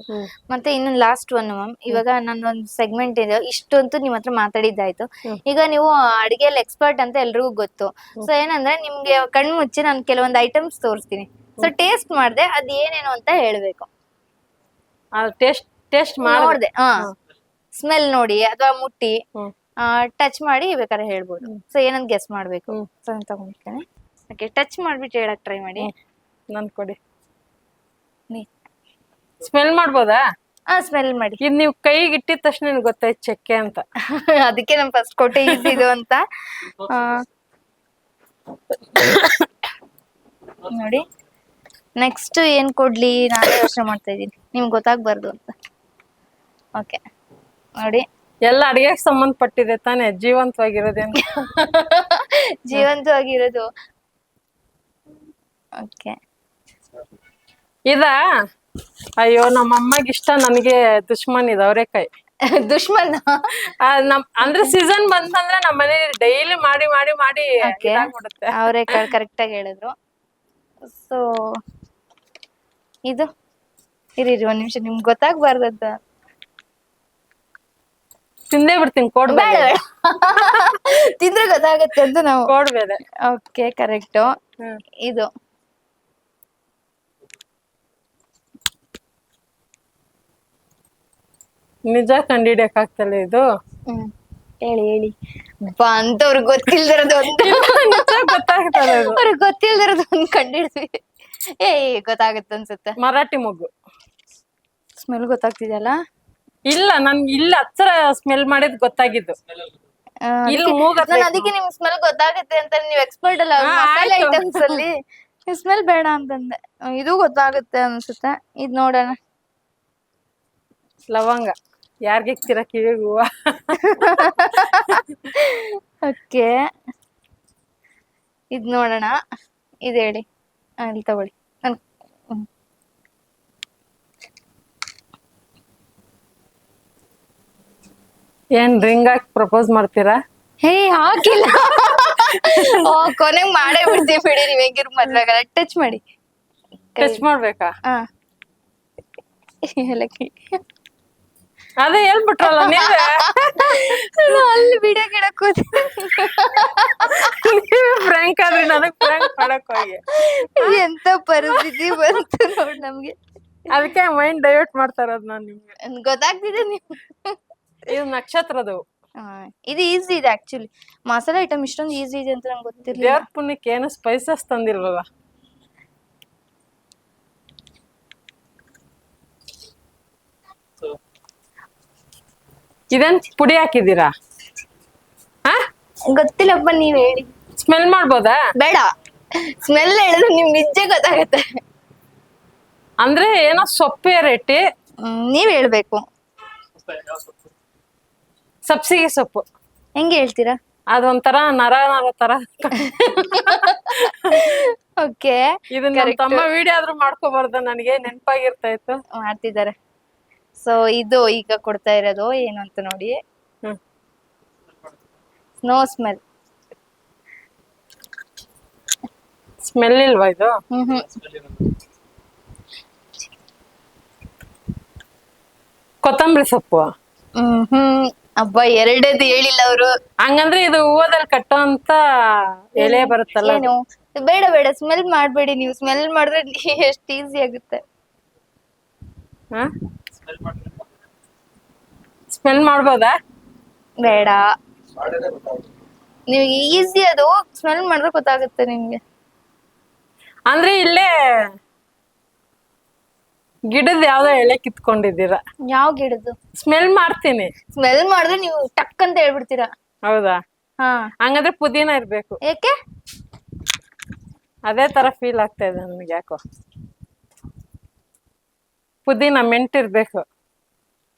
ಹೌದು. ಮತ್ತೆ ಇನ್ನೊಂದು ಲಾಸ್ಟ್ ಒನ್ ಮ್ಯಾಮ್, ಇವಾಗ ನನ್ನೊಂದು ಸೆಗ್ಮೆಂಟ್ ಇದೆ, ಇಷ್ಟಂತೂ ನಿಮ್ ಹತ್ರ ಮಾತಾಡಿದ್ದಾಯ್ತು. ಈಗ ನೀವು ಅಡಿಗೆಯಲ್ಲಿ ಎಕ್ಸ್ಪರ್ಟ್ ಅಂತ ಎಲ್ರಿಗೂ ಗೊತ್ತು. ಸೊ ಏನಂದ್ರೆ ನಿಮ್ಗೆ ಕಣ್ಣು ಮುಚ್ಚಿ ನಾನು ಕೆಲವೊಂದು ಐಟಮ್ಸ್ ತೋರಿಸ್ತೀನಿ. ಸೊ ಟೇಸ್ಟ್ ಮಾಡ್ದೆ ಅದ್ ಏನೇನು ಅಂತ ಹೇಳ್ಬೇಕು. ಟೇಸ್ಟ್ ನೋಡ್ದೆ ಸ್ಮೆಲ್ ನೋಡಿ ಅಥವಾ ಮುಟ್ಟಿ ಟಚ್ ಮಾಡಿ ಬೇಕಾದ್ರೆ ಹೇಳ್ಬೋದು. ಸೊ ಏನಂತ ಗೆಸ್ ಮಾಡ್ಬೇಕು. ಸೊ ತಗೊಂಡ್ತೇನೆ. ಓಕೆ, ಟಚ್ ಮಾಡ್ಬಿಟ್ಟು ಹೇಳಕ್ ಟ್ರೈ ಮಾಡಿ. ನನ್ ಕೊಡಿ. ಸ್ಮೆಲ್ ಮಾಡ್ಬೋದಾ? ಸ್ಮೆಲ್ ಮಾಡಿ. ಇದ್ ನೀವು ಕೈಗೆ ಇಟ್ಟಿದ ತಕ್ಷಣ ನಿಮ್ಗೆ ಗೊತ್ತಾಯ್ತು ಚಕ್ಕೆ ಅಂತ. ಅದಕ್ಕೆ ನಮ್ ಫಸ್ಟ್ ಕೊಟ್ಟೆ ಈಸಿ ಇದು ಅಂತ. ನೋಡಿ, ನೆಕ್ಸ್ಟ್ ಏನ್ ಕೊಡ್ಲಿ ನಾನೇ ಯೋಚನೆ ಮಾಡ್ತಾ ಇದೀನಿ, ನಿಮ್ಗೆ ಗೊತ್ತಾಗ್ಬಾರ್ದು ಅಂತ. ಓಕೆ ನೋಡಿ, ಎಲ್ಲ ಅಡಿಗೆಗೆ ಸಂಬಂಧಪಟ್ಟಿದೆ ತಾನೇ, ಜೀವಂತವಾಗಿರೋದೇನು? ಜೀವಂತವಾಗಿರೋದು. ಓಕೆ, ಇದ ಅಯ್ಯೋ ನಮ್ಮ ಅಮ್ಮಗೆ ಇಷ್ಟ, ನನಗೆ ದುಶ್ಮನ್ ಇದು ಅವರೆಕಾಯಿ. ದುಶ್ಮನ್ ಅಂದ್ರೆ ಸೀಸನ್ ಬಂತಂದ್ರೆ ನಮ್ಮ ಮನೇಲಿ ಡೈಲಿ ಮಾಡಿ ಮಾಡಿ ಮಾಡಿ ಇದಾಗ್ಬಿಡುತ್ತೆ. ಅವರೆಕಾಳು ಕರೆಕ್ಟ್ ಆಗಿ ಹೇಳಿದ್ರು. ಸೊ ಇದು ಇರಿ ಒಂದ್ ನಿಮಿಷ, ನಿಮ್ಗೆ ಗೊತ್ತಾಗ್ಬಾರ್ದಂತ. ತಿಂದೇ ಬಿಡ್ತೀನಿ, ಕೋಡ್ಬೇಡ. ತಿಂದ್ರೆ ಗೊತ್ತಾಗತ್ತೆ ಅಂತ ನಾವು. ಕೋಡ್ಬೇಡ. Okay, correct. ಇದು ನಿಜ ಕಂಡಿಡಿಯಕ್ ಆಗ್ತಲ್ಲ ಇದು. ಹೇಳಿ ಹೇಳಿ ಅಂತ ಅವ್ರಿಗೆ ಗೊತ್ತಿಲ್ದಿರೋದು ಅಂತ. ಗೊತ್ತಾಗ್ತದೆ, ಅವ್ರಿಗೆ ಗೊತ್ತಿಲ್ದಿರೋದು ಒಂದು ಕಂಡಿಡ್ತೀವಿ. ಗೊತ್ತಾಗತ್ತೆ ಅನ್ಸುತ್ತೆ. ಮರಾಠಿ ಮೊಗ್ಗು. ಸ್ಮೆಲ್ ಗೊತ್ತಾಗ್ತಿದೆಯಲ್ಲ? ಇಲ್ಲ, ನನ್ಗೆ ಇಲ್ಲ ಹತ್ರ ಸ್ಮೆಲ್ ಮಾಡಿದ್ ಗೊತ್ತಾಗಿದ್ದು. ನಾನು ಅದಕ್ಕೆ ನಿಮ್ ಸ್ಮೆಲ್ ಗೊತ್ತಾಗತ್ತೆ ಅಂತ, ನೀವು ಎಕ್ಸ್ಪರ್ಟ್ ಅಲ್ಲ ಮಸಾಲೆ ಐಟಮ್ಸ್ ಅಲ್ಲಿ. ಸ್ಮೆಲ್ ಬೇಡ ಅಂತಂದೆ. ಇದು ಗೊತ್ತಾಗುತ್ತೆ ಅನ್ಸುತ್ತೆ. ಇದ್ ನೋಡೋಣ. ಲವಂಗ. ಯಾರ್ಗೆ ಇಕ್ತೀರಾ ಕಿವಿಗೆ ಹೂವ? ಓಕೆ, ಇದ್ ನೋಡೋಣ. ಇದ್ ಹೇಳಿ. ಇಲ್ಲಿ ತಗೊಳ್ಳಿ. ಏನ್ ರಿಂಗ್ ಹಾಕಿ ಪ್ರಪೋಸ್ ಮಾಡ್ತೀರಾ? ಹಾಕಿಲ್ಲ. ಕೊನೆಗ್ ಮಾಡೇ ಬಿಡ್ತೀವಿ ಬಿಡಿ, ನೀವ್ ಹೆಂಗಿರು ಮದ್ವೆ ಆಗಲ್ಲ. ಟಚ್ ಮಾಡಿ. ಟಚ್ ಮಾಡ್ಬೇಕಾ? ಏಲಕ್ಕಿ. ಅದೇ ಹೇಳ್ಬಿಟ್ರಲ್ಲ ನೀವೇ. ಅಲ್ಲಿ ವಿಡಿಯೋ ಗಿಡಕ್ ಫ್ರ್ಯಾಂಕ್ ಆದ್ರಿ, ನನಗ್ ಫ್ರ್ಯಾಂಕ್ ಮಾಡಕ್ ಹೋಗಿ ಎಂತ ಪರಿಸ್ಥಿತಿ ಬಂತು ನೋಡ್ ನಮ್ಗೆ. ಅದಕ್ಕೆ ಮೈಂಡ್ ಡೈವರ್ಟ್ ಮಾಡ್ತಾ ಇರೋದು ನಾನು ನಿಮ್ಗೆ. ಗೊತ್ತಾಗ್ತಿದೆ ನೀವು. ಇದು ನಕ್ಷತ್ರದು. ಇದು ಈಸಿ ಇದೆ ಆಕ್ಚುಲಿ. ಮಸಾಲೆ ಐಟಮ್ ಇಷ್ಟೊಂದು ಈಸಿ ಇದೆ ಅಂತ ನಂಗೆ ಗೊತ್ತಿರ್ಲಿಲ್ಲ. ದೇವ್ರ ಪುಣ್ಯಕ್ಕೆ ಏನು ಸ್ಪೈಸಸ್ ತಂದಿಲ್ವಲ್ಲ. ಇದೇನ್ ಪುಡಿ ಹಾಕಿದ್ದೀರಾ? ಗೊತ್ತಿಲ್ಲಪ್ಪ, ನೀವ್ ಹೇಳಿ. ಸ್ಮೆಲ್ ಮಾಡ್ಬೋದಾ? ಬೇಡ, ಸ್ಮೆಲ್ ಹೇಳಿದ್ರೆ ನಿಮ್ಗೆ ನಿಜ ಗೊತ್ತಾಗತ್ತೆ. ಅಂದ್ರೆ ಏನೋ ಸೊಪ್ಪು ರೇಟಿ. ನೀವ್ ಹೇಳ್ಬೇಕು. ಸಬ್ಸಿಗೆ ಸೊಪ್ಪು. ಹೆಂಗೆ ಹೇಳ್ತೀರಾ? ಅದೊಂಥರ ನರ ತರ. ಓಕೆ, ಇದನ್ನ ನಮ್ಮ ತಮ್ಮ ವಿಡಿಯೋ ಆದ್ರೂ ಮಾಡ್ಕೋಬಾರ್ದ? ನನಗೆ ನೆನಪಾಗಿರ್ತಾ ಇತ್ತು. ಮಾಡ್ತಿದ್ದಾರೆ. ಸೊ ಇದು ಈಗ ಕೊಡ್ತಾ ಇರೋದು ಏನು ಅಂತ ನೋಡಿ. No smell. ಸ್ಮೆಲ್ ಇಲ್ವಾ ಇದು? ಕೊತ್ತಂಬರಿ ಸೊಪ್ಪು. ಅಬ್ಬ, ಎರಡೇದು ಹೇಳಿಲ್ಲ ಅವರು. ಹಂಗಂದ್ರೆ ಇದು ಹೂವದಲ್ಲಿ ಕಟ್ಟೋ ಅಂತ ಎಲೆ ಬರುತ್ತಲ್ಲ. ಏನು ಬೇಡ ಬೇಡ, ಸ್ಮೆಲ್ ಮಾಡ್ಬೇಡಿ. ನೀವು ಸ್ಮೆಲ್ ಮಾಡಿದ್ರೆ ಎಷ್ಟು ಈಸಿ ಆಗುತ್ತೆ. ಸ್ಮೆಲ್ ಮಾಡ್ಬೋದಾ? ಬೇಡ, ನಿಮ್ಗೆ ಈಸಿ ಅದು. ಸ್ಮೆಲ್ ಮಾಡಿದ್ರೆ ಗೊತ್ತಾಗುತ್ತೆ ನಿಮ್ಗೆ. ಅಂದ್ರೆ ಇಲ್ಲೇ ಗಿಡದ ಯಾವ್ದೋ ಎಲೆ ಕಿತ್ಕೊಂಡಿದ್ದೀರಾ? ಯಾವ ಗಿಡದ್ದು? ಸ್ಮೆಲ್ ಮಾಡ್ತೀನಿ. ಸ್ಮೆಲ್ ಮಾಡಿದ್ರೆ ನೀವು ಟಕ್ ಅಂತ ಹೇಳ್ಬಿಡ್ತೀರಾ. ಹೌದಾ? ಹಂಗಂದ್ರೆ ಪುದೀನ ಇರ್ಬೇಕು. ಏಕೆ? ಅದೇ ತರ ಫೀಲ್ ಆಗ್ತಾ ಇದೆ ನನ್ಗೆ ಯಾಕೋ. ಪುದೀನ ಮೆಂಟಿರ್ಬೇಕು.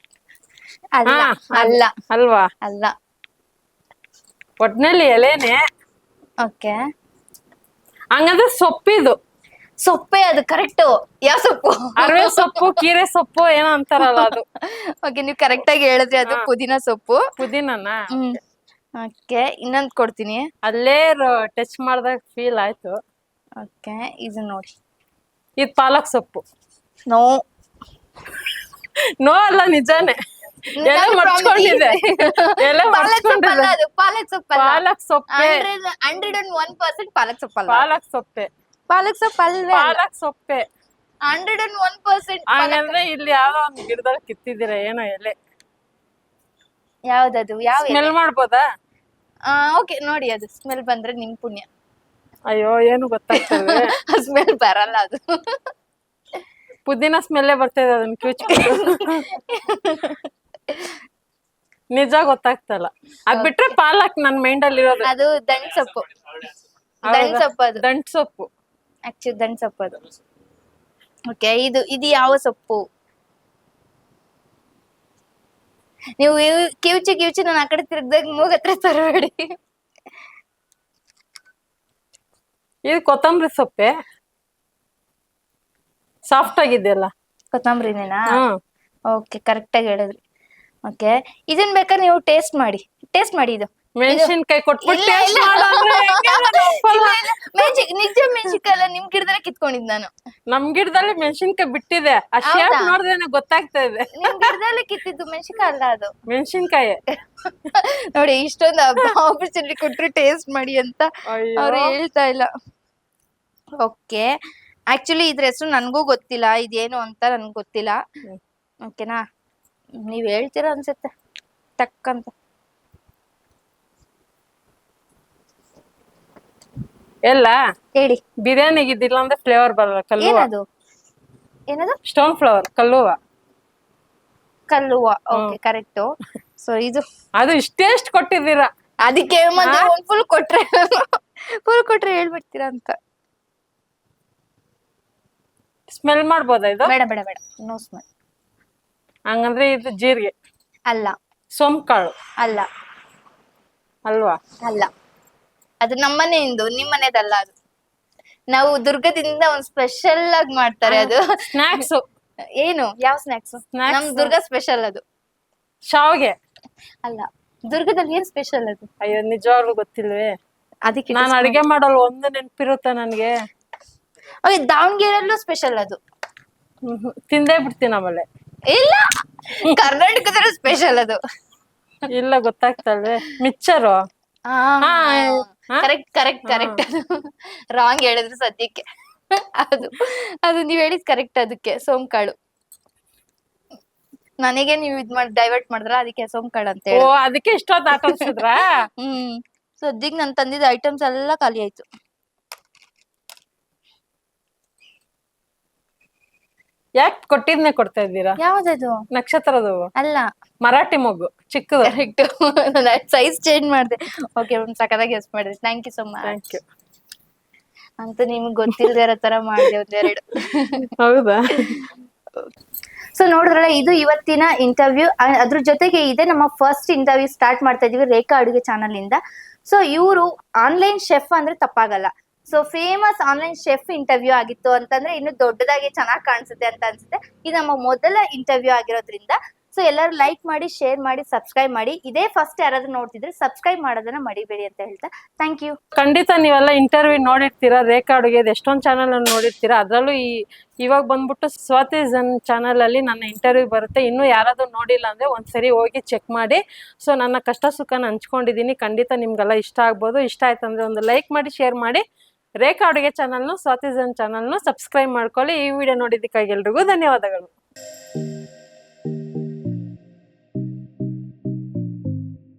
ಅಲ್ಲ ಅಲ್ವಾ? ಅಲ್ಲ. ಒಟ್ನಲ್ಲಿ ಎಲೆನೆ. ಓಕೆ, ಹಂಗಂದ್ರೆ ಸೊಪ್ಪಿದು. ಸೊಪ್ಪೆ ಅದು ಕರೆಕ್ಟ್. ಯಾವ ಸೊಪ್ಪು? ಅರವೆ ಸೊಪ್ಪು, ಕೀರೆ ಸೊಪ್ಪು ಏನೋ ಅಂತಾರಲ್ಲ ಅದು. ಓಕೆ, ನೀವು ಕರೆಕ್ಟ್ ಆಗಿ ಹೇಳಿದ್ರಿ. ಅದು ಪುದೀನ ಸೊಪ್ಪು. ಪುದೀನನ. ಓಕೆ, ಇನ್ನೊಂದು ಕೊಡ್ತೀನಿ. ಅಲ್ಲೇ ಟಚ್ ಮಾಡ್ದಾಗ ಫೀಲ್ ಆಯ್ತು. ಓಕೆ, ಇದು ನೋಡಿ. ಇದು ಪಾಲಕ್ ಸೊಪ್ಪು. ನೋ. ನೋ ಅಲ್ಲ ನಿಜಾನೇ. ಎಲ್ಲ ನಾನು ಮರ್ಚ್ಕೊಂಡಿದೆ. ಎಲ್ಲ ಪಾಲಕ್ ಸೊಪ್ಪಲ್ಲ ಮರ್ಚ್ಕೊಂಡಿದೆ. ಅದು, ಪಾಲಕ್ ಸೊಪ್ಪಲ್ಲ. ಪಾಲಕ್ ಸೊಪ್ಪೆ 101% ಪಾಲಕ್ ಸೊಪ್ಪಲ್ಲ. ಪಾಲಕ್ ಸೊಪ್ಪೆ ಪಾಲಕ್ ಸೊಪ್ಪು ಅಲ್ವೇ ಅಲ್ಲ. ಪಾಲಕ್ ಸೊಪ್ಪೆ 101% ಹಂಗಂದ್ರೆ ಇಲ್ಲಿ ಯಾವ್ದೋ ಒಂದ್ ಗಿಡದಲ್ಲಿ ಕಿತ್ತಿದ್ದೀರಾ ಏನೋ ಎಲೆ. ಯಾವ್ದದು? ಯಾವ ಸ್ಮೆಲ್ ಮಾಡ್ಬೋದಾ? ಓಕೆ, ನೋಡಿ ಅದು ಸ್ಮೆಲ್ ಬಂದ್ರೆ ನಿಮ್ ಪುಣ್ಯ. ಅಯ್ಯೋ ಏನು ಗೊತ್ತಾಗ್ತದೆ. ಸ್ಮೆಲ್ ಬರಲ್ಲ ಅದು. ಪುದೀನ ಸ್ಮೆಲ್ಲೇ ಬರ್ತಾ ಇದೆ ಅದನ್ನ ಕಿವುಚ್ಬಿಟ್ಟು. ನಿಜ ಗೊತ್ತಾಗ್ತಲ್ಲ. ಅದ್ ಬಿಟ್ರೆ ಪಾಲಕ್ ನನ್ ಮೈಂಡ್ ಅಲ್ಲಿ ಇರೋದು. ಅದು ದಂಟ್ ಸೊಪ್ಪು. ದಂಟ್ ಸೊಪ್ಪು ಅದು. ದಂಟ್ ಸೊಪ್ಪು ಆಕ್ಚುಲಿ ದಂಟ್ ಸೊಪ್ಪು ಅದು. ಓಕೆ, ಇದು ಯಾವ ಸೊಪ್ಪು? ನೀವು ಕಿವುಚಿ ನಾನು ಆ ಕಡೆ ತಿರ್ಗದಾಗ ಮೂಗ್ ಹತ್ರ ತರಬೇಡಿ. ಇದು ಕೊತ್ತಂಬರಿ ಸೊಪ್ಪೆ. ಸಾಫ್ಟ್ ಆಗಿದೆಯಲ್ಲ. ಕೊತ್ತಂಬರಿನೇನಾ? ಹ್ಮ್. ಓಕೆ, ಕರೆಕ್ಟ್ ಆಗಿ ಹೇಳಿದ್ರಿ. ಓಕೆ, ಇದನ್ ಬೇಕಾದ್ರೆ ನೀವು ಟೇಸ್ಟ್ ಮಾಡಿ ಇದು. ಮೆಣಸಿನ್ಕಾಯಿ ಕೊಟ್ಬಿಟ್ಟು ಇಲ್ಲ, taste ಇಲ್ಲ. ಮಾಡು ಅಂದ್ರೆ ಹೆಂಗೆ ನಾನು ಒಪ್ಪಲ್ಲ. ನಿಜ ಮೆಣಸಿನ್ಕಾಯಿ ಅಲ್ಲ, ನಿಮ್ ಗಿಡದಲ್ಲೇ ಕಿತ್ಕೊಂಡಿದ್ ನಾನು. ನಮ್ ಗಿಡದಲ್ಲಿ ಮೆಣಸಿನ್ಕಾಯಿ ಬಿಟ್ಟಿದೆ. ಆ ಶೇಪ್ ನೋಡಿದ್ರೆ ಗೊತ್ತಾಗ್ತಾ ಇದೆ. ನಿಮ್ ಗಿಡದಲ್ಲೇ ಕಿತ್ತಿದ್ದು ಮೆಣಸಿನ್ಕಾಯಿ ಅಲ್ಲ ಅದು. ಮೆಣಸಿನ್ಕಾಯಿ. ನೋಡಿ, ಇಷ್ಟೊಂದು ಆಪರ್ಚುನಿಟಿ ಕೊಟ್ರು ಟೇಸ್ಟ್ ಮಾಡಿ ಅಂತ ಅಯ್ಯೋ. ಅವ್ರು ಹೇಳ್ತಾ ಇಲ್ಲ. ಓಕೆ, ಆಕ್ಚುಲಿ ಇದ್ರ ಹೆಸರು ನನ್ಗೂ ಗೊತ್ತಿಲ್ಲ, ಇದೇನು ಅಂತ ನನ್ಗೆ ಗೊತ್ತಿಲ್ಲ. ಓಕೆನಾ, ನೀವ್ ಹೇಳ್ತೀರಾ ಅನ್ಸುತ್ತೆ ಟಕ್ ಅಂತ. ಎಲ್ಲ ಹೇಳಿ. ಬಿರಿಯಾನಿಗೆ ಇದಿಲ್ಲ ಅಂದ್ರೆ ಫ್ಲೇವರ್ ಬರಲ್ಲ. ಕಲ್ಲುವ. ಏನದು? ಸ್ಟೋನ್ ಫ್ಲವರ್ ಕಲ್ಲುವ. ಕಲ್ಲುವ. Okay, correct. ಸೊ ಇದು ಅದು ಇಷ್ಟೇಷ್ಟು ಕೊಟ್ಟಿದ್ದೀರಾ. ಅದಕ್ಕೆ ಮತ್ತೆ ಒಂದ್ ಫುಲ್ ಕೊಟ್ರೆ ಹೇಳ್ಬಿಡ್ತೀರಾ ಅಂತ. ಸ್ಮೆಲ್ ಮಾಡ್ಬೋದಾ ಇದು? ಬೇಡ ಬೇಡ ಬೇಡ, ನೋ ಸ್ಮೆಲ್. ಹಂಗಂದ್ರೆ ಇದು ಜೀರಿಗೆ ಅಲ್ಲ. ಸೋಂಕಾಳು ಅಲ್ಲ. ಅಲ್ವಾ? ಅಲ್ಲ, ಅದು ನಮ್ಮನೆಯಿಂದ, ನಿಮ್ ಮನೆದಲ್ಲ ಅದು. ನಾವು ದುರ್ಗದಿಂದ ಒಂದ್ ಸ್ಪೆಷಲ್ ಆಗಿ ಮಾಡ್ತಾರೆ ಅದು. ಸ್ನಾಕ್ಸ್. ಏನು? ಯಾವ ಸ್ನಾಕ್ಸ್? ನಮ್ ದುರ್ಗ ಸ್ಪೆಷಲ್ ಅದು. ಶಾವ್ಗೆ ಅಲ್ಲ, ದುರ್ಗದಲ್ಲಿ ಏನ್ ಸ್ಪೆಷಲ್ ಅದು? ಅಯ್ಯೋ ನಿಜವಾಗ್ಲೂ ಗೊತ್ತಿಲ್ವೇ. ಅದಕ್ಕೆ ನಾನು ಅಡಿಗೆ ಮಾಡಲು ಒಂದು ನೆನಪಿರುತ್ತೆ ನನ್ಗೆ. ದಾವಣಗೆರೆಯಲ್ಲೂ ಸ್ಪೆಷಲ್ ಅದು. ತಿಂದೇ ಬಿಡ್ತೀನಿ ಆಮೇಲೆ. ಇಲ್ಲ, ಕರ್ನಾಟಕದಲ್ಲೂ ಸ್ಪೆಷಲ್ ಅದು. ಇಲ್ಲ ಗೊತ್ತಾಗ್ತಲ್ವೇ. ಮಿಚ್ಚರು. Correct correct correct. ರಾಂಗ್ ಹೇಳಿದ್ರು ಸದ್ಯಕ್ಕೆ. ಅದು ನೀವ್ ಹೇಳಿದ್ ಕರೆಕ್ಟ್. ಅದಕ್ಕೆ ಸೋಂಕಾಳು. ನನಗೆ ನೀವು ಡೈವರ್ಟ್ ಮಾಡಿದ್ರ, ಅದಕ್ಕೆ ಸೋಂಕಾಳು ಅಂತ ಓ, ಹೇಳಿ. ಅದಕ್ಕೆ ಇಷ್ಟೊತ್ತು ಹಾಕಿಸಿದ್ರ. ಸದ್ಯಕ್ಕೆ ನಾನು ತಂದಿದ್ದ ಐಟಮ್ಸ್ ಎಲ್ಲ ಖಾಲಿ ಆಯ್ತು. ಯಾಕೆ ಕೊಟ್ಟಿದ್ನೆ ಕೊಡ್ತಾ ಇದ್ದೀರಾ? ಯಾವ್ದದು? ನಕ್ಷತ್ರದ ಅಲ್ಲ, ಮರಾಠಿ ಮೊಗ್ಗು ಚಿಕ್ಕದು. ಕರೆಕ್ಟ್. ಸೈಜ್ ಚೇಂಜ್ ಮಾಡಿದೆ. ಓಕೆ, ಒಂದ್ ಸಕದಾಗಿ ಗೆಸ್ ಮಾಡಿದ್ರಿ. Thank you so much. Thank you. ಅಂತ ನಿಮ್ಗೆ ಗೊತ್ತಿಲ್ಲದೆ ಇರೋ ತರ ಮಾಡಿದೆ ಒಂದೆರಡು. ಹೌದಾ? ಸೊ ನೋಡಿದ್ರಲ್ಲ, ಇದು ಇವತ್ತಿನ ಇಂಟರ್ವ್ಯೂ. ಅದ್ರ ಜೊತೆಗೆ ಇದೆ ನಮ್ಮ ಫಸ್ಟ್ ಇಂಟರ್ವ್ಯೂ ಸ್ಟಾರ್ಟ್ ಮಾಡ್ತಾ ಇದೀವಿ ರೇಖಾ ಅಡುಗೆ ಚಾನಲ್ ಇಂದ. ಸೊ ಇವರು ಆನ್ಲೈನ್ ಶೆಫ್ ಅಂದ್ರೆ ತಪ್ಪಾಗಲ್ಲ. So famous online chef interview ಆಗಿತ್ತು ಅಂತಂದ್ರೆ ಇನ್ನು ದೊಡ್ಡದಾಗಿ ಚೆನ್ನಾಗಿ ಕಾಣಿಸುತ್ತೆ ಅಂತ ಅನ್ಸುತ್ತೆ. ಇದು ನಮ್ಮ ಮೊದಲ ಇಂಟರ್ವ್ಯೂ ಆಗಿರೋದ್ರಿಂದ ಸೊ ಎಲ್ಲರೂ ಲೈಕ್ ಮಾಡಿ, ಶೇರ್ ಮಾಡಿ, ಸಬ್ಸ್ಕ್ರೈಬ್ ಮಾಡಿ. ಇದೇ ಫಸ್ಟ್ ಯಾರಾದ್ರೂ ನೋಡ್ತಿದ್ರೆ ಸಬ್ಸ್ಕ್ರೈಬ್ ಮಾಡೋದನ್ನ ಮಡಿಬೇಡಿ ಅಂತ ಹೇಳ್ತಾ ಥ್ಯಾಂಕ್ ಯು. ಖಂಡಿತ ನೀವೆಲ್ಲ ಇಂಟರ್ವ್ಯೂ ನೋಡಿರ್ತೀರಾ. ರೇಖಾ ಅಡುಗೆದು ಎಷ್ಟೊಂದು ಚಾನಲ್ ನೋಡಿರ್ತೀರಾ. ಅದರಲ್ಲೂ ಇವಾಗ ಬಂದ್ಬಿಟ್ಟು ಸ್ವಾತಿ ಝನ್ ಚಾನಲ್ ಅಲ್ಲಿ ನನ್ನ ಇಂಟರ್ವ್ಯೂ ಬರುತ್ತೆ. ಇನ್ನೂ ಯಾರಾದ್ರೂ ನೋಡಿಲ್ಲ ಅಂದ್ರೆ ಒಂದ್ಸರಿ ಹೋಗಿ ಚೆಕ್ ಮಾಡಿ. ಸೊ ನನ್ನ ಕಷ್ಟ ಸುಖನ ಹಂಚ್ಕೊಂಡಿದ್ದೀನಿ. ಖಂಡಿತ ನಿಮ್ಗೆಲ್ಲ ಇಷ್ಟ ಆಗ್ಬೋದು. ಇಷ್ಟ ಆಯ್ತು ಅಂದ್ರೆ ಒಂದು ಲೈಕ್ ಮಾಡಿ, ಶೇರ್ ಮಾಡಿ. ರೇಖಾ ಅಡುಗೆ ಚಾನಲ್ನು, ಸ್ವಾತಿ ಝನ್ ಚಾನಲ್ನು ಸಬ್ಸ್ಕ್ರೈಬ್ ಮಾಡ್ಕೊಳ್ಳಿ. ಈ ವಿಡಿಯೋ ನೋಡಿದ್ದಕ್ಕಾಗಿ ಎಲ್ರಿಗೂ ಧನ್ಯವಾದಗಳು.